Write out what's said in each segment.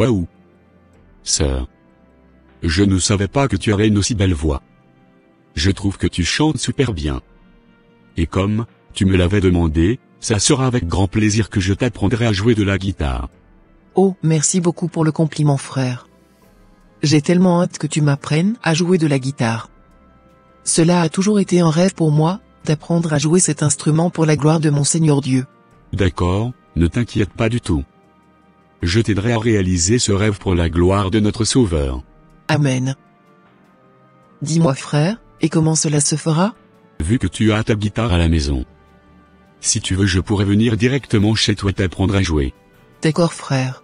Waouh! Sœur. Je ne savais pas que tu avais une aussi belle voix. Je trouve que tu chantes super bien. Et comme, tu me l'avais demandé, ça sera avec grand plaisir que je t'apprendrai à jouer de la guitare. Oh, merci beaucoup pour le compliment, frère. J'ai tellement hâte que tu m'apprennes à jouer de la guitare. Cela a toujours été un rêve pour moi, d'apprendre à jouer cet instrument pour la gloire de mon Seigneur Dieu. D'accord, ne t'inquiète pas du tout. Je t'aiderai à réaliser ce rêve pour la gloire de notre Sauveur. Amen. Dis-moi, frère, et comment cela se fera? Vu que tu as ta guitare à la maison. Si tu veux, je pourrais venir directement chez toi t'apprendre à jouer. D'accord, frère.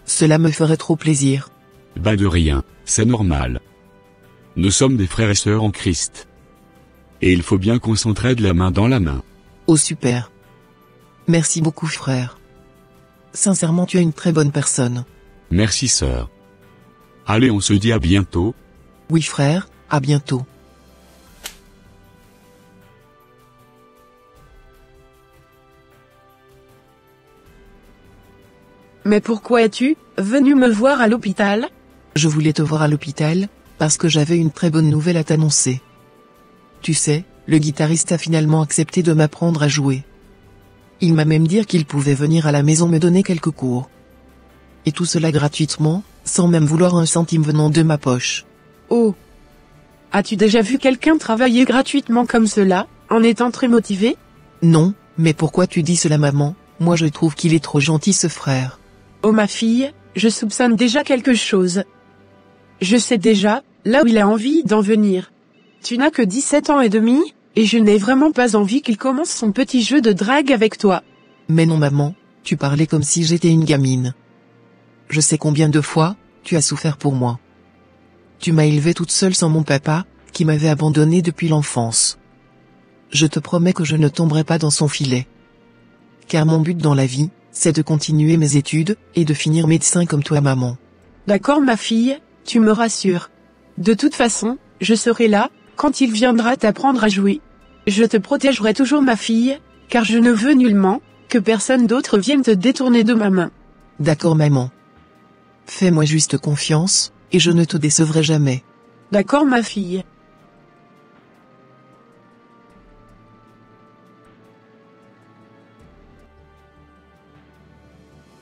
Cela me ferait trop plaisir. Ben de rien, c'est normal. Nous sommes des frères et sœurs en Christ. Et il faut bien qu'on s'entraide la main dans la main. Oh super. Merci beaucoup, frère. Sincèrement, tu es une très bonne personne. Merci, sœur. Allez, on se dit à bientôt. Oui, frère, à bientôt. Mais pourquoi es-tu venu me voir à l'hôpital? Je voulais te voir à l'hôpital, parce que j'avais une très bonne nouvelle à t'annoncer. Tu sais, le guitariste a finalement accepté de m'apprendre à jouer. Il m'a même dit qu'il pouvait venir à la maison me donner quelques cours. Et tout cela gratuitement, sans même vouloir un centime venant de ma poche. Oh! As-tu déjà vu quelqu'un travailler gratuitement comme cela, en étant très motivé? Non, mais pourquoi tu dis cela, maman? Moi je trouve qu'il est trop gentil, ce frère. Oh ma fille, je soupçonne déjà quelque chose. Je sais déjà, là où il a envie d'en venir. Tu n'as que 17 ans et demi, et je n'ai vraiment pas envie qu'il commence son petit jeu de drague avec toi. Mais non, maman, tu parlais comme si j'étais une gamine. Je sais combien de fois, tu as souffert pour moi. Tu m'as élevée toute seule sans mon papa, qui m'avait abandonnée depuis l'enfance. Je te promets que je ne tomberai pas dans son filet. Car mon but dans la vie, c'est de continuer mes études, et de finir médecin comme toi, maman. D'accord ma fille, tu me rassures. De toute façon, je serai là, quand il viendra t'apprendre à jouer. Je te protégerai toujours ma fille, car je ne veux nullement, que personne d'autre vienne te détourner de ma main. D'accord, maman. Fais-moi juste confiance, et je ne te décevrai jamais. D'accord ma fille.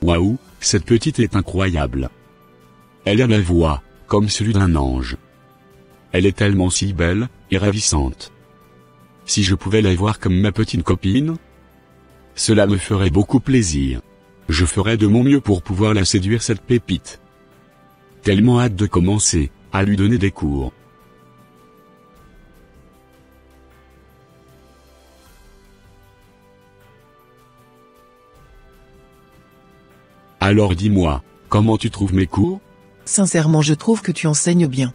Waouh, cette petite est incroyable. Elle a la voix, comme celui d'un ange. Elle est tellement si belle, et ravissante. Si je pouvais la voir comme ma petite copine, cela me ferait beaucoup plaisir. Je ferais de mon mieux pour pouvoir la séduire, cette pépite. Tellement hâte de commencer, à lui donner des cours. Alors dis-moi, comment tu trouves mes cours? Sincèrement, je trouve que tu enseignes bien.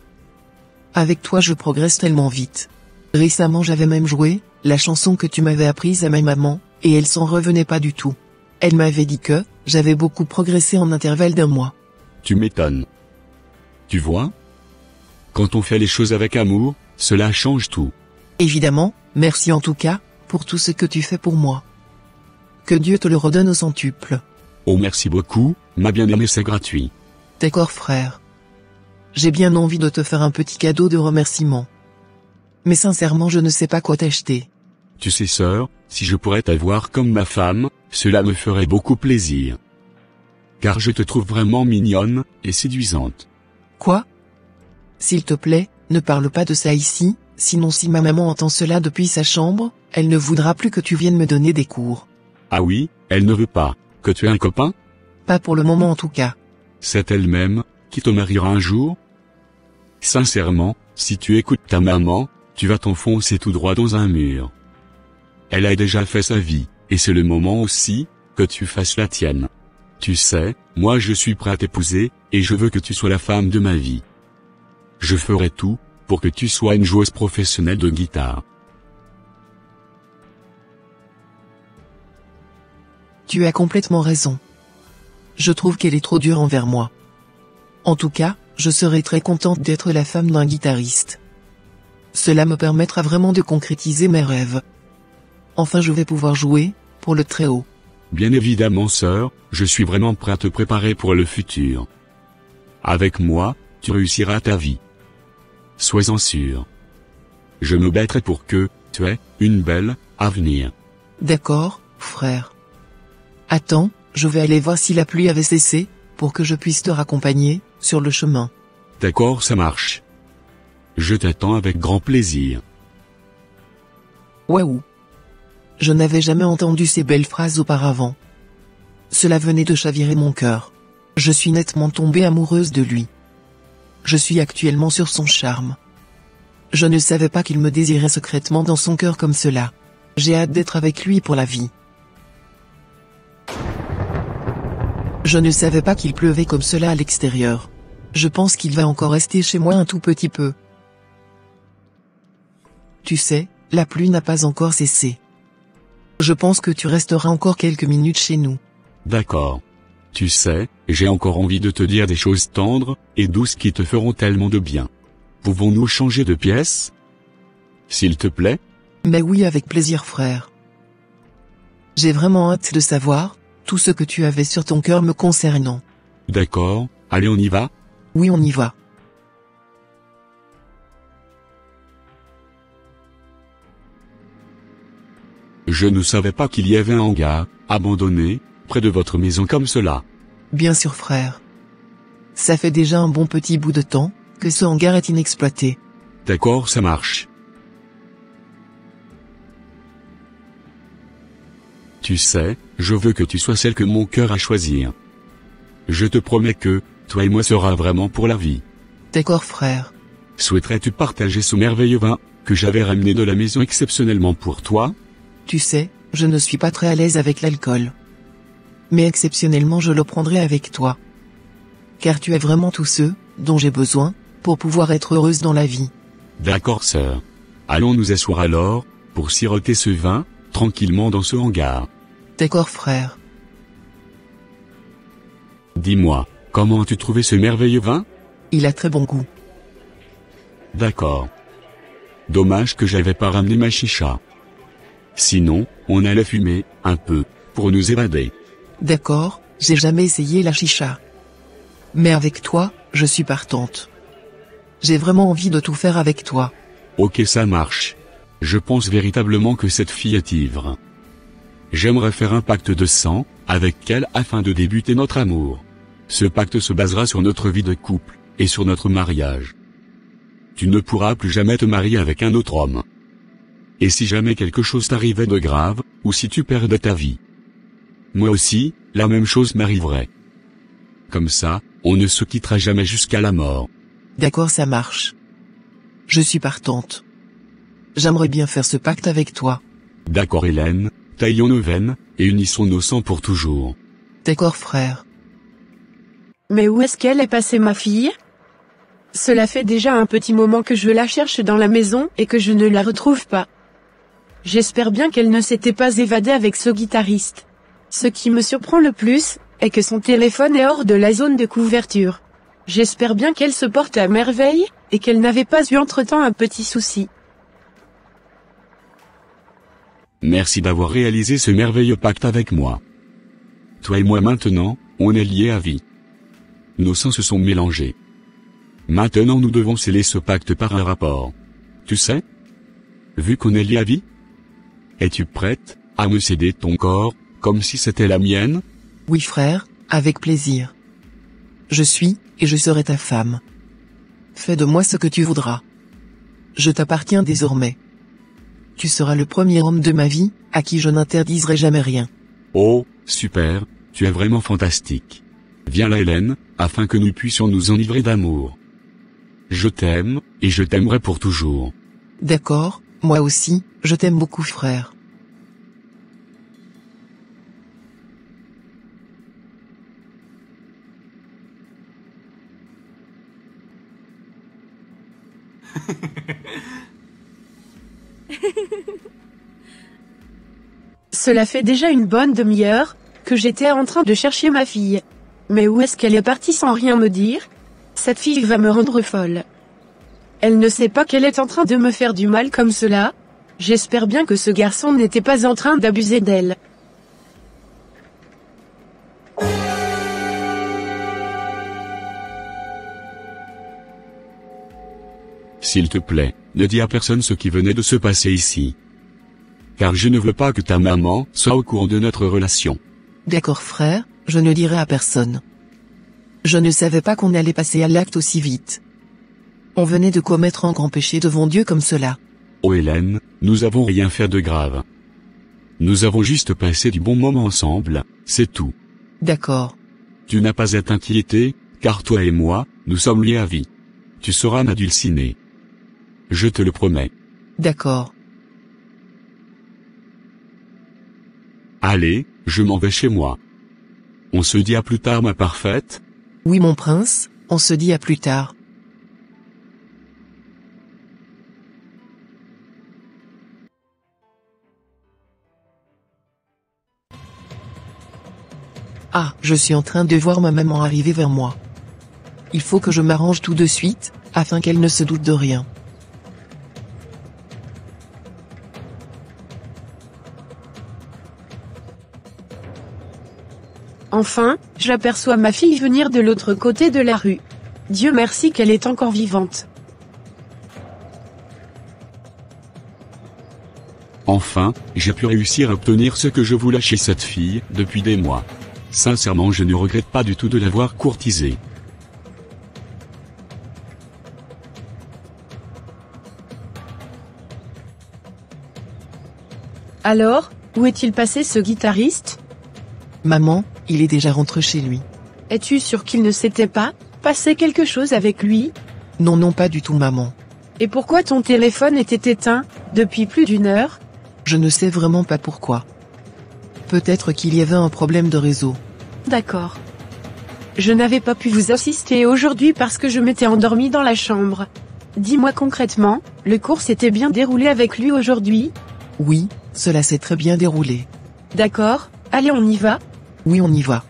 Avec toi, je progresse tellement vite. Récemment, j'avais même joué la chanson que tu m'avais apprise à ma maman, et elle s'en revenait pas du tout. Elle m'avait dit que j'avais beaucoup progressé en intervalle d'un mois. Tu m'étonnes. Tu vois? Quand on fait les choses avec amour, cela change tout. Évidemment, merci en tout cas, pour tout ce que tu fais pour moi. Que Dieu te le redonne au centuple. Oh merci beaucoup, ma bien-aimée, c'est gratuit. D'accord, frère. J'ai bien envie de te faire un petit cadeau de remerciement. Mais sincèrement, je ne sais pas quoi t'acheter. Tu sais, sœur, si je pourrais t'avoir comme ma femme, cela me ferait beaucoup plaisir. Car je te trouve vraiment mignonne, et séduisante. Quoi? S'il te plaît, ne parle pas de ça ici, sinon si ma maman entend cela depuis sa chambre, elle ne voudra plus que tu viennes me donner des cours. Ah oui, elle ne veut pas que tu aies un copain? Pas pour le moment en tout cas. C'est elle-même qui te mariera un jour? Sincèrement, si tu écoutes ta maman, tu vas t'enfoncer tout droit dans un mur. Elle a déjà fait sa vie, et c'est le moment aussi que tu fasses la tienne. Tu sais, moi je suis prêt à t'épouser, et je veux que tu sois la femme de ma vie. Je ferai tout pour que tu sois une joueuse professionnelle de guitare. Tu as complètement raison. Je trouve qu'elle est trop dure envers moi. En tout cas, je serai très contente d'être la femme d'un guitariste. Cela me permettra vraiment de concrétiser mes rêves. Enfin, je vais pouvoir jouer, pour le très haut. Bien évidemment sœur, je suis vraiment prêt à te préparer pour le futur. Avec moi, tu réussiras ta vie. Sois-en sûr. Je me battrai pour que, tu aies, une belle, avenir. D'accord, frère. Attends, je vais aller voir si la pluie avait cessé, pour que je puisse te raccompagner, sur le chemin. D'accord, ça marche. Je t'attends avec grand plaisir. Waouh. Je n'avais jamais entendu ces belles phrases auparavant. Cela venait de chavirer mon cœur. Je suis nettement tombée amoureuse de lui. Je suis actuellement sur son charme. Je ne savais pas qu'il me désirait secrètement dans son cœur comme cela. J'ai hâte d'être avec lui pour la vie. Je ne savais pas qu'il pleuvait comme cela à l'extérieur. Je pense qu'il va encore rester chez moi un tout petit peu. Tu sais, la pluie n'a pas encore cessé. Je pense que tu resteras encore quelques minutes chez nous. D'accord. Tu sais, j'ai encore envie de te dire des choses tendres et douces qui te feront tellement de bien. Pouvons-nous changer de pièce? S'il te plaît? Mais oui, avec plaisir, frère. J'ai vraiment hâte de savoir tout ce que tu avais sur ton cœur me concernant. D'accord, allez on y va? Oui, on y va. Je ne savais pas qu'il y avait un hangar, abandonné, près de votre maison comme cela. Bien sûr, frère. Ça fait déjà un bon petit bout de temps que ce hangar est inexploité. D'accord, ça marche. Tu sais, je veux que tu sois celle que mon cœur a choisir. Je te promets que, toi et moi sera vraiment pour la vie. D'accord, frère. Souhaiterais-tu partager ce merveilleux vin, que j'avais ramené de la maison exceptionnellement pour toi? Tu sais, je ne suis pas très à l'aise avec l'alcool. Mais exceptionnellement je le prendrai avec toi. Car tu es vraiment tout ce dont j'ai besoin, pour pouvoir être heureuse dans la vie. D'accord sœur. Allons nous asseoir alors, pour siroter ce vin, tranquillement dans ce hangar. D'accord frère. Dis-moi, comment as-tu trouvé ce merveilleux vin? Il a très bon goût. D'accord. Dommage que j'avais pas ramené ma chicha. Sinon, on allait fumer, un peu, pour nous évader. D'accord, j'ai jamais essayé la chicha. Mais avec toi, je suis partante. J'ai vraiment envie de tout faire avec toi. Ok, ça marche. Je pense véritablement que cette fille est ivre. J'aimerais faire un pacte de sang, avec elle afin de débuter notre amour. Ce pacte se basera sur notre vie de couple, et sur notre mariage. Tu ne pourras plus jamais te marier avec un autre homme. Et si jamais quelque chose t'arrivait de grave, ou si tu perdais ta vie, moi aussi, la même chose m'arriverait. Comme ça, on ne se quittera jamais jusqu'à la mort. D'accord, ça marche. Je suis partante. J'aimerais bien faire ce pacte avec toi. D'accord Hélène, taillons nos veines, et unissons nos sangs pour toujours. D'accord frère. Mais où est-ce qu'elle est passée ma fille? Cela fait déjà un petit moment que je la cherche dans la maison et que je ne la retrouve pas. J'espère bien qu'elle ne s'était pas évadée avec ce guitariste. Ce qui me surprend le plus, est que son téléphone est hors de la zone de couverture. J'espère bien qu'elle se porte à merveille, et qu'elle n'avait pas eu entre-temps un petit souci. Merci d'avoir réalisé ce merveilleux pacte avec moi. Toi et moi maintenant, on est liés à vie. Nos sangs se sont mélangés. Maintenant nous devons sceller ce pacte par un rapport. Tu sais? Vu qu'on est liés à vie? Es-tu prête à me céder ton corps, comme si c'était la mienne? Oui frère, avec plaisir. Je suis, et je serai ta femme. Fais de moi ce que tu voudras. Je t'appartiens désormais. Tu seras le premier homme de ma vie, à qui je n'interdirai jamais rien. Oh, super, tu es vraiment fantastique. Viens là Hélène, afin que nous puissions nous enivrer d'amour. Je t'aime, et je t'aimerai pour toujours. D'accord, moi aussi, je t'aime beaucoup frère. Cela fait déjà une bonne demi-heure, que j'étais en train de chercher ma fille. Mais où est-ce qu'elle est partie sans rien me dire? Cette fille va me rendre folle. Elle ne sait pas qu'elle est en train de me faire du mal comme cela. J'espère bien que ce garçon n'était pas en train d'abuser d'elle. S'il te plaît, ne dis à personne ce qui venait de se passer ici. Car je ne veux pas que ta maman soit au courant de notre relation. D'accord frère, je ne dirai à personne. Je ne savais pas qu'on allait passer à l'acte aussi vite. On venait de commettre un grand péché devant Dieu comme cela. Oh Hélène, nous avons rien fait de grave. Nous avons juste passé du bon moment ensemble, c'est tout. D'accord. Tu n'as pas à t'inquiéter, car toi et moi, nous sommes liés à vie. Tu seras ma dulcinée. Je te le promets. D'accord. Allez, je m'en vais chez moi. On se dit à plus tard ma parfaite. Oui mon prince, on se dit à plus tard. Ah, je suis en train de voir ma maman arriver vers moi. Il faut que je m'arrange tout de suite, afin qu'elle ne se doute de rien. Enfin, j'aperçois ma fille venir de l'autre côté de la rue. Dieu merci qu'elle est encore vivante. Enfin, j'ai pu réussir à obtenir ce que je voulais chez cette fille, depuis des mois. Sincèrement, je ne regrette pas du tout de l'avoir courtisée. Alors, où est-il passé ce guitariste? Maman, il est déjà rentré chez lui. Es-tu sûr qu'il ne s'était pas passé quelque chose avec lui? Non, non, pas du tout maman. Et pourquoi ton téléphone était éteint, depuis plus d'une heure? Je ne sais vraiment pas pourquoi. Peut-être qu'il y avait un problème de réseau. D'accord. Je n'avais pas pu vous assister aujourd'hui parce que je m'étais endormie dans la chambre. Dis-moi concrètement, le cours s'était bien déroulé avec lui aujourd'hui? Oui, cela s'est très bien déroulé. D'accord, allez on y va? Oui, on y va.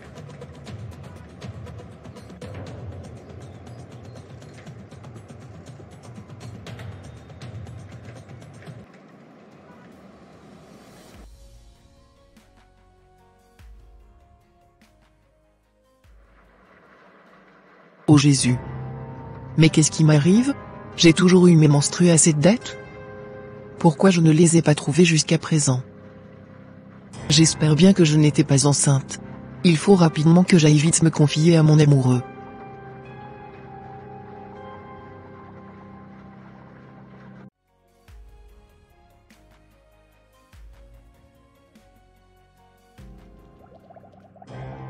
Oh Jésus. Mais qu'est-ce qui m'arrive? J'ai toujours eu mes menstrues à cette date? Pourquoi je ne les ai pas trouvées jusqu'à présent? J'espère bien que je n'étais pas enceinte. Il faut rapidement que j'aille vite me confier à mon amoureux.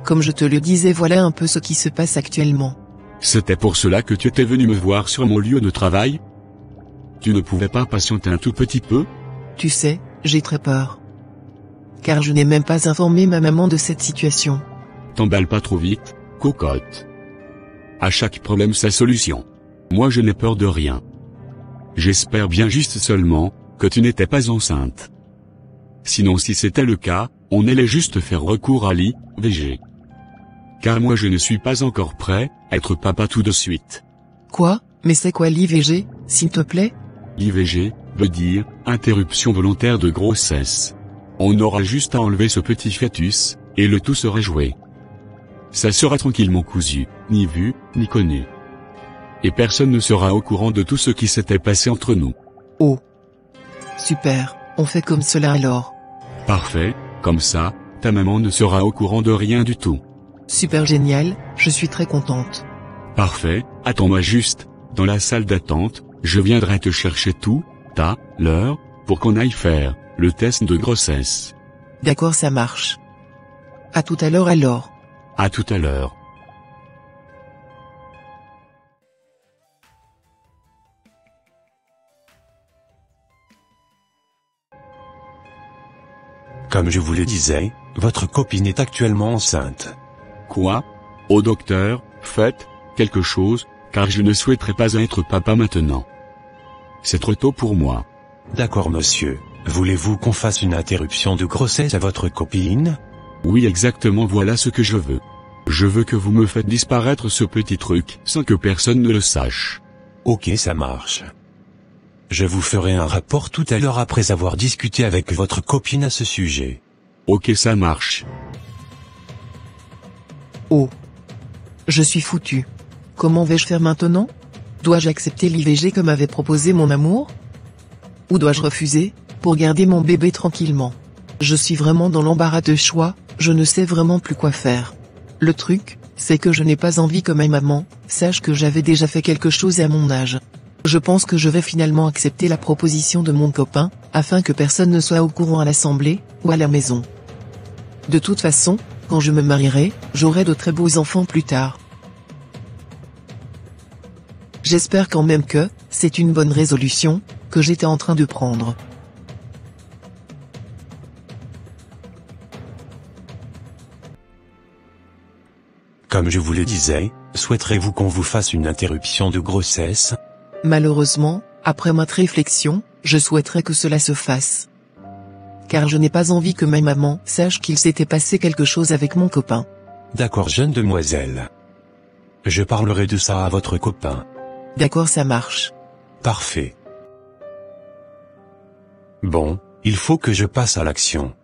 Comme je te le disais, voilà un peu ce qui se passe actuellement. C'était pour cela que tu étais venu me voir sur mon lieu de travail? Tu ne pouvais pas patienter un tout petit peu? Tu sais, j'ai très peur. Car je n'ai même pas informé ma maman de cette situation. T'emballe pas trop vite, cocotte. À chaque problème sa solution. Moi je n'ai peur de rien. J'espère bien juste seulement, que tu n'étais pas enceinte. Sinon si c'était le cas, on allait juste faire recours à l'IVG. Car moi je ne suis pas encore prêt, à être papa tout de suite. Quoi? Mais c'est quoi l'IVG, s'il te plaît? L'IVG, veut dire, interruption volontaire de grossesse. On aura juste à enlever ce petit fœtus, et le tout sera joué. Ça sera tranquillement cousu, ni vu, ni connu. Et personne ne sera au courant de tout ce qui s'était passé entre nous. Oh. Super, on fait comme cela alors. Parfait, comme ça, ta maman ne sera au courant de rien du tout. Super génial, je suis très contente. Parfait, attends-moi juste, dans la salle d'attente, je viendrai te chercher tout, l'heure, pour qu'on aille faire le test de grossesse. D'accord, ça marche. À tout à l'heure alors. À tout à l'heure. Comme je vous le disais, votre copine est actuellement enceinte. Quoi? Au docteur, faites quelque chose, car je ne souhaiterais pas être papa maintenant. C'est trop tôt pour moi. D'accord monsieur, voulez-vous qu'on fasse une interruption de grossesse à votre copine? Oui exactement, voilà ce que je veux. Je veux que vous me faites disparaître ce petit truc, sans que personne ne le sache. Ok, ça marche. Je vous ferai un rapport tout à l'heure après avoir discuté avec votre copine à ce sujet. Ok, ça marche. Oh. Je suis foutu. Comment vais-je faire maintenant? Dois-je accepter l'IVG comme avait proposé mon amour? Ou dois-je refuser, pour garder mon bébé tranquillement? Je suis vraiment dans l'embarras de choix, je ne sais vraiment plus quoi faire. Le truc, c'est que je n'ai pas envie que ma maman sache que j'avais déjà fait quelque chose à mon âge. Je pense que je vais finalement accepter la proposition de mon copain, afin que personne ne soit au courant à l'assemblée, ou à la maison. De toute façon, quand je me marierai, j'aurai de très beaux enfants plus tard. J'espère quand même que c'est une bonne résolution que j'étais en train de prendre. Comme je vous le disais, souhaiterez-vous qu'on vous fasse une interruption de grossesse? Malheureusement, après ma réflexion, je souhaiterais que cela se fasse. Car je n'ai pas envie que ma maman sache qu'il s'était passé quelque chose avec mon copain. D'accord, jeune demoiselle. Je parlerai de ça à votre copain. D'accord, ça marche. Parfait. Bon, il faut que je passe à l'action.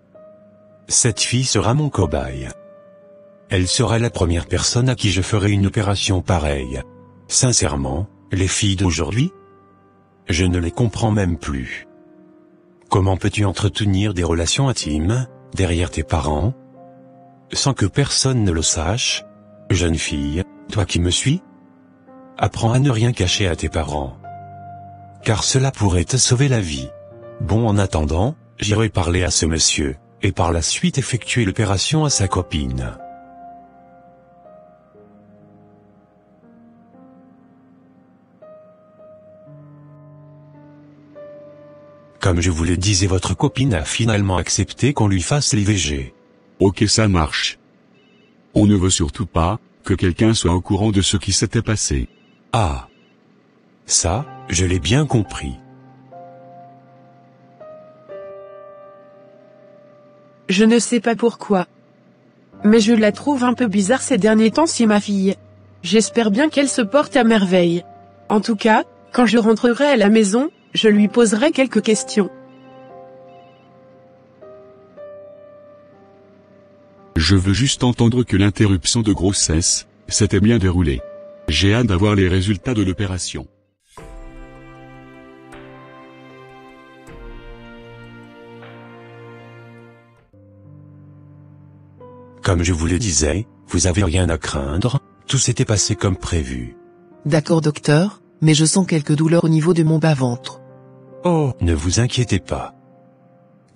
Cette fille sera mon cobaye. Elle sera la première personne à qui je ferai une opération pareille. Sincèrement, les filles d'aujourd'hui? Je ne les comprends même plus. Comment peux-tu entretenir des relations intimes, derrière tes parents, sans que personne ne le sache? Jeune fille, toi qui me suis? Apprends à ne rien cacher à tes parents. Car cela pourrait te sauver la vie. Bon, en attendant, j'irai parler à ce monsieur, et par la suite effectuer l'opération à sa copine. Comme je vous le disais, votre copine a finalement accepté qu'on lui fasse l'IVG. Ok, ça marche. On ne veut surtout pas que quelqu'un soit au courant de ce qui s'était passé. Ah. Ça, je l'ai bien compris. Je ne sais pas pourquoi. Mais je la trouve un peu bizarre ces derniers temps, si ma fille. J'espère bien qu'elle se porte à merveille. En tout cas, quand je rentrerai à la maison, je lui poserai quelques questions. Je veux juste entendre que l'interruption de grossesse s'était bien déroulée. J'ai hâte d'avoir les résultats de l'opération. Comme je vous le disais, vous avez rien à craindre, tout s'était passé comme prévu. D'accord, docteur, mais je sens quelques douleurs au niveau de mon bas-ventre. Oh, ne vous inquiétez pas.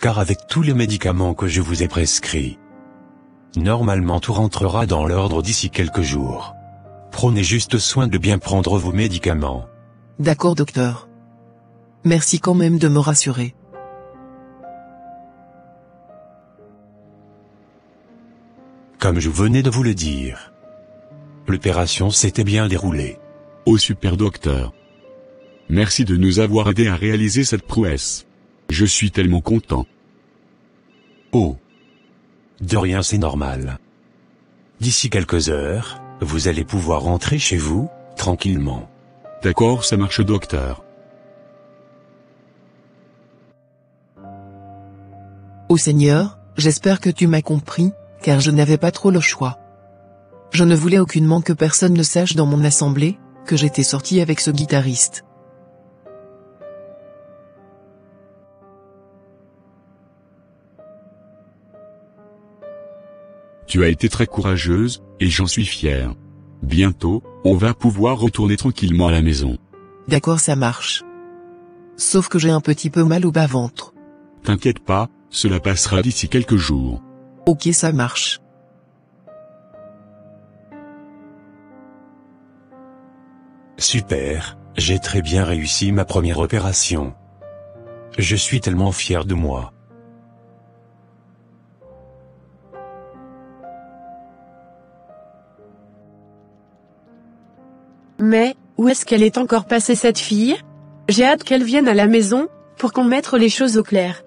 Car avec tous les médicaments que je vous ai prescrits, normalement tout rentrera dans l'ordre d'ici quelques jours. Prenez juste soin de bien prendre vos médicaments. D'accord, docteur. Merci quand même de me rassurer. Comme je venais de vous le dire, l'opération s'était bien déroulée. Oh super docteur. Merci de nous avoir aidés à réaliser cette prouesse. Je suis tellement content. Oh. De rien, c'est normal. D'ici quelques heures, vous allez pouvoir rentrer chez vous, tranquillement. D'accord, ça marche docteur. Ô Seigneur, j'espère que tu m'as compris, car je n'avais pas trop le choix. Je ne voulais aucunement que personne ne sache dans mon assemblée, que j'étais sorti avec ce guitariste. Tu as été très courageuse, et j'en suis fier. Bientôt, on va pouvoir retourner tranquillement à la maison. D'accord, ça marche. Sauf que j'ai un petit peu mal au bas-ventre. T'inquiète pas, cela passera d'ici quelques jours. Ok, ça marche. Super, j'ai très bien réussi ma première opération. Je suis tellement fier de moi. Mais, où est-ce qu'elle est encore passée cette fille? J'ai hâte qu'elle vienne à la maison, pour qu'on mette les choses au clair.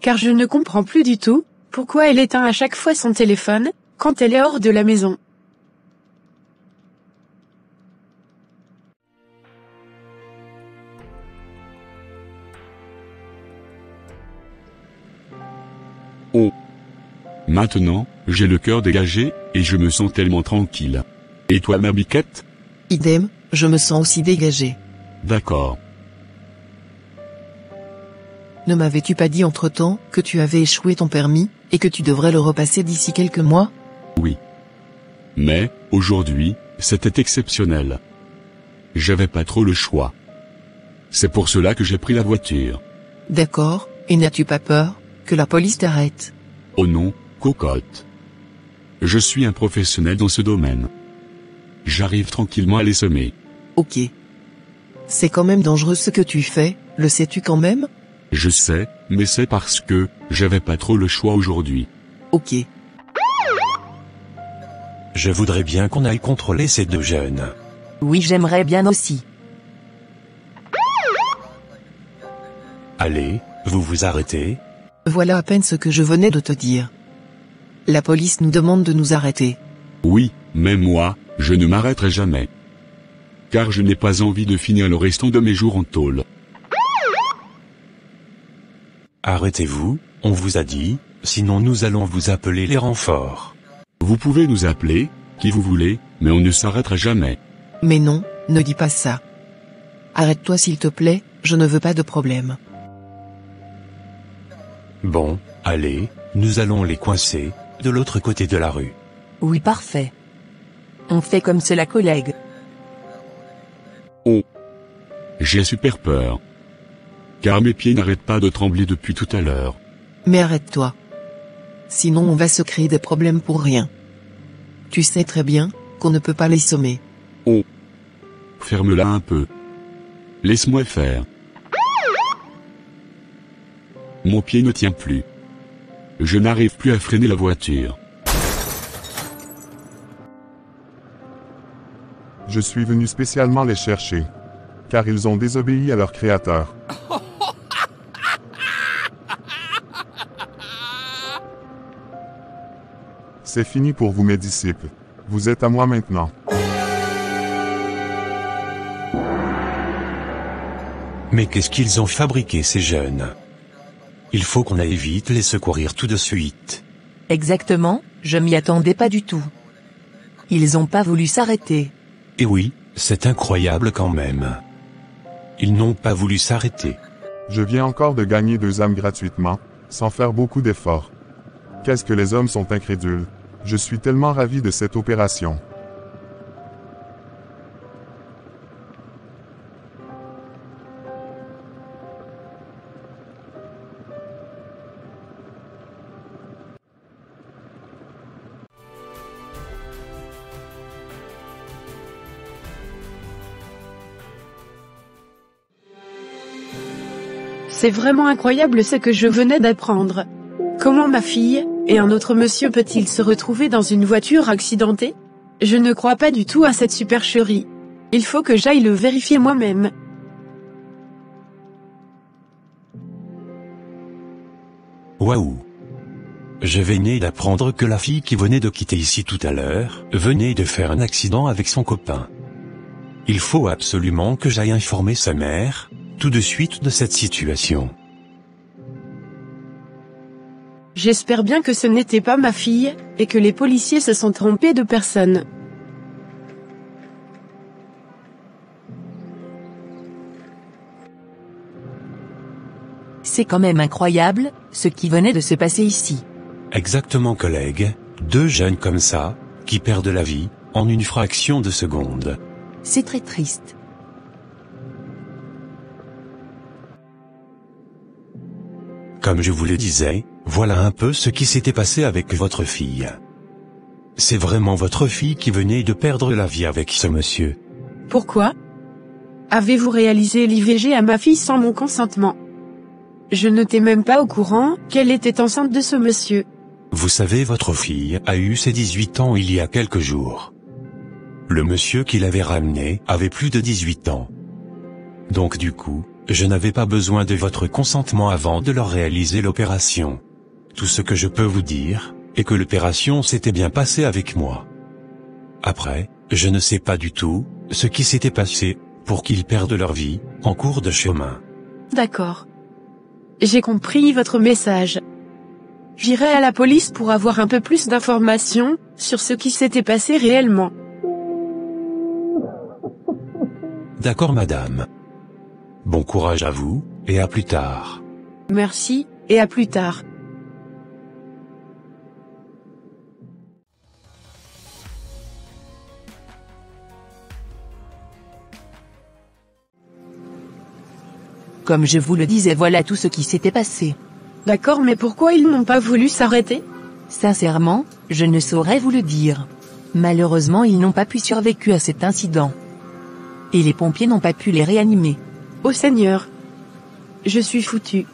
Car je ne comprends plus du tout, pourquoi elle éteint à chaque fois son téléphone, quand elle est hors de la maison. Oh. Maintenant, j'ai le cœur dégagé, et je me sens tellement tranquille. Et toi ma biquette? Idem, je me sens aussi dégagé. D'accord. Ne m'avais-tu pas dit entre-temps que tu avais échoué ton permis, et que tu devrais le repasser d'ici quelques mois? Oui. Mais, aujourd'hui, c'était exceptionnel. J'avais pas trop le choix. C'est pour cela que j'ai pris la voiture. D'accord, et n'as-tu pas peur que la police t'arrête? Oh non, cocotte. Je suis un professionnel dans ce domaine. J'arrive tranquillement à les semer. Ok. C'est quand même dangereux ce que tu fais, le sais-tu quand même? Je sais, mais c'est parce que j'avais pas trop le choix aujourd'hui. Ok. Je voudrais bien qu'on aille contrôler ces deux jeunes. Oui, j'aimerais bien aussi. Allez, vous vous arrêtez? Voilà à peine ce que je venais de te dire. La police nous demande de nous arrêter. Oui, mais moi, je ne m'arrêterai jamais. Car je n'ai pas envie de finir le restant de mes jours en tôle. Arrêtez-vous, on vous a dit, sinon nous allons vous appeler les renforts. Vous pouvez nous appeler, qui vous voulez, mais on ne s'arrêtera jamais. Mais non, ne dis pas ça. Arrête-toi s'il te plaît, je ne veux pas de problème. Bon, allez, nous allons les coincer, de l'autre côté de la rue. Oui, parfait. On fait comme cela, collègue. Oh. J'ai super peur. Car mes pieds n'arrêtent pas de trembler depuis tout à l'heure. Mais arrête-toi. Sinon on va se créer des problèmes pour rien. Tu sais très bien qu'on ne peut pas les sommer. Oh. Ferme-la un peu. Laisse-moi faire. Mon pied ne tient plus. Je n'arrive plus à freiner la voiture. Je suis venu spécialement les chercher. Car ils ont désobéi à leur créateur. C'est fini pour vous mes disciples. Vous êtes à moi maintenant. Mais qu'est-ce qu'ils ont fabriqué ces jeunes? Il faut qu'on aille vite les secourir tout de suite. Exactement, je m'y attendais pas du tout. Ils ont pas voulu s'arrêter. Et oui, c'est incroyable quand même. Ils n'ont pas voulu s'arrêter. Je viens encore de gagner 2 âmes gratuitement, sans faire beaucoup d'efforts. Qu'est-ce que les hommes sont incrédules. Je suis tellement ravi de cette opération. C'est vraiment incroyable ce que je venais d'apprendre. Comment ma fille et un autre monsieur peut-il se retrouver dans une voiture accidentée? Je ne crois pas du tout à cette supercherie. Il faut que j'aille le vérifier moi-même. Waouh! Je venais d'apprendre que la fille qui venait de quitter ici tout à l'heure, venait de faire un accident avec son copain. Il faut absolument que j'aille informer sa mère, tout de suite de cette situation. J'espère bien que ce n'était pas ma fille, et que les policiers se sont trompés de personne. C'est quand même incroyable, ce qui venait de se passer ici. Exactement, collègue, 2 jeunes comme ça, qui perdent la vie, en une fraction de seconde. C'est très triste. Comme je vous le disais, voilà un peu ce qui s'était passé avec votre fille. C'est vraiment votre fille qui venait de perdre la vie avec ce monsieur. Pourquoi? Avez-vous réalisé l'IVG à ma fille sans mon consentement? Je n'étais même pas au courant qu'elle était enceinte de ce monsieur. Vous savez, votre fille a eu ses 18 ans il y a quelques jours. Le monsieur qui l'avait ramenée avait plus de 18 ans. Donc du coup, je n'avais pas besoin de votre consentement avant de leur réaliser l'opération. Tout ce que je peux vous dire, est que l'opération s'était bien passée avec moi. Après, je ne sais pas du tout, ce qui s'était passé, pour qu'ils perdent leur vie, en cours de chemin. D'accord. J'ai compris votre message. J'irai à la police pour avoir un peu plus d'informations, sur ce qui s'était passé réellement. D'accord, madame. Bon courage à vous, et à plus tard. Merci, et à plus tard. Comme je vous le disais, voilà tout ce qui s'était passé. D'accord, mais pourquoi ils n'ont pas voulu s'arrêter? Sincèrement, je ne saurais vous le dire. Malheureusement, ils n'ont pas pu survivre à cet incident. Et les pompiers n'ont pas pu les réanimer. Oh Seigneur! Je suis foutu.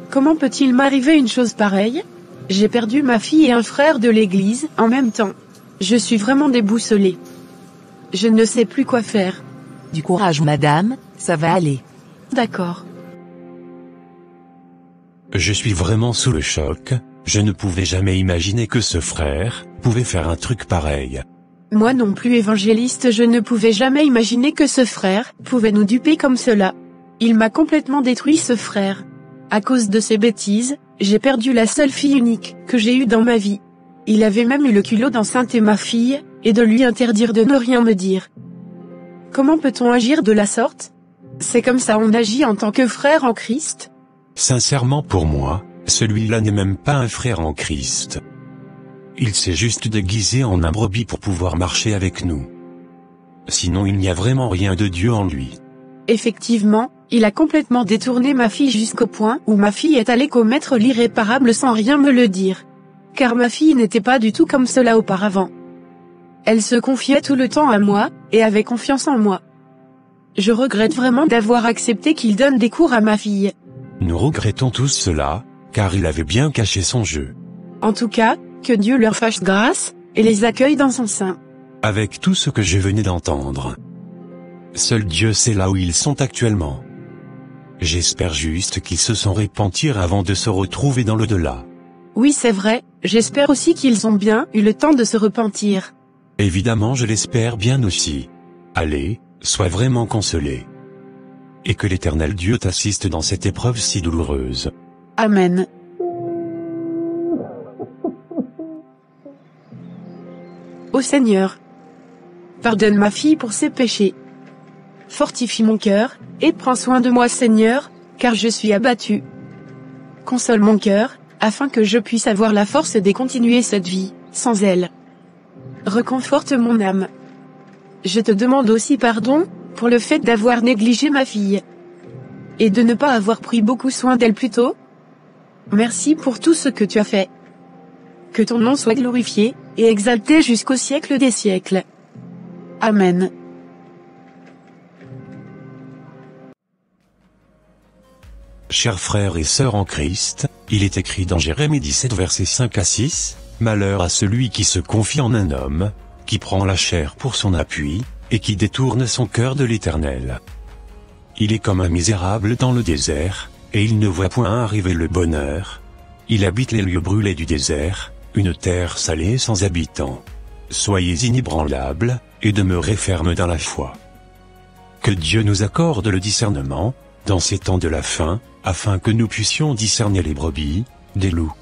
Comment peut-il m'arriver une chose pareille? J'ai perdu ma fille et un frère de l'église, en même temps. Je suis vraiment déboussolé. Je ne sais plus quoi faire. Du courage madame, ça va aller. D'accord. Je suis vraiment sous le choc, je ne pouvais jamais imaginer que ce frère pouvait faire un truc pareil. Moi non plus évangéliste, je ne pouvais jamais imaginer que ce frère pouvait nous duper comme cela. Il m'a complètement détruit ce frère. À cause de ses bêtises, j'ai perdu la seule fille unique que j'ai eue dans ma vie. Il avait même eu le culot d'enceinte ma fille, et de lui interdire de ne rien me dire. Comment peut-on agir de la sorte? C'est comme ça on agit en tant que frère en Christ? Sincèrement pour moi, celui-là n'est même pas un frère en Christ. Il s'est juste déguisé en un brebis pour pouvoir marcher avec nous. Sinon il n'y a vraiment rien de Dieu en lui. Effectivement, il a complètement détourné ma fille jusqu'au point où ma fille est allée commettre l'irréparable sans rien me le dire. Car ma fille n'était pas du tout comme cela auparavant. Elle se confiait tout le temps à moi, et avait confiance en moi. Je regrette vraiment d'avoir accepté qu'il donne des cours à ma fille. Nous regrettons tous cela, car il avait bien caché son jeu. En tout cas, que Dieu leur fasse grâce, et les accueille dans son sein. Avec tout ce que je venais d'entendre. Seul Dieu sait là où ils sont actuellement. J'espère juste qu'ils se sont repentis avant de se retrouver dans l'au-delà. Oui c'est vrai, j'espère aussi qu'ils ont bien eu le temps de se repentir. Évidemment je l'espère bien aussi. Allez, sois vraiment consolé. Et que l'Éternel Dieu t'assiste dans cette épreuve si douloureuse. Amen. Ô Seigneur, pardonne ma fille pour ses péchés. Fortifie mon cœur, et prends soin de moi Seigneur, car je suis abattu. Console mon cœur, afin que je puisse avoir la force de continuer cette vie, sans elle. Reconforte mon âme. Je te demande aussi pardon, pour le fait d'avoir négligé ma fille. Et de ne pas avoir pris beaucoup soin d'elle plus tôt. Merci pour tout ce que tu as fait. Que ton nom soit glorifié, et exalté jusqu'au siècle des siècles. Amen. Chers frères et sœurs en Christ, il est écrit dans Jérémie 17 versets 5 à 6, « Malheur à celui qui se confie en un homme, qui prend la chair pour son appui, et qui détourne son cœur de l'Éternel. Il est comme un misérable dans le désert, et il ne voit point arriver le bonheur. Il habite les lieux brûlés du désert, une terre salée sans habitants. Soyez inébranlables, et demeurez fermes dans la foi. » Que Dieu nous accorde le discernement, dans ces temps de la fin, afin que nous puissions discerner les brebis, des loups.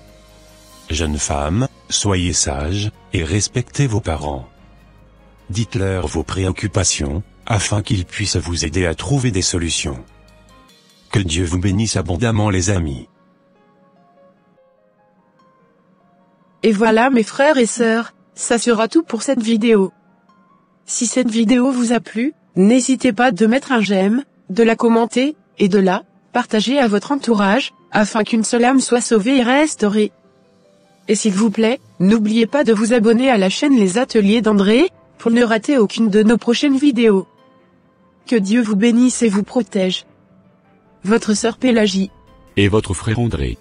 Jeunes femmes, soyez sages, et respectez vos parents. Dites-leur vos préoccupations, afin qu'ils puissent vous aider à trouver des solutions. Que Dieu vous bénisse abondamment les amis. Et voilà mes frères et sœurs, ça sera tout pour cette vidéo. Si cette vidéo vous a plu, n'hésitez pas de mettre un j'aime, de la commenter, et de la partager à votre entourage, afin qu'une seule âme soit sauvée et restaurée. Et s'il vous plaît, n'oubliez pas de vous abonner à la chaîne Les Ateliers d'André, pour ne rater aucune de nos prochaines vidéos. Que Dieu vous bénisse et vous protège. Votre sœur Pélagie. Et votre frère André.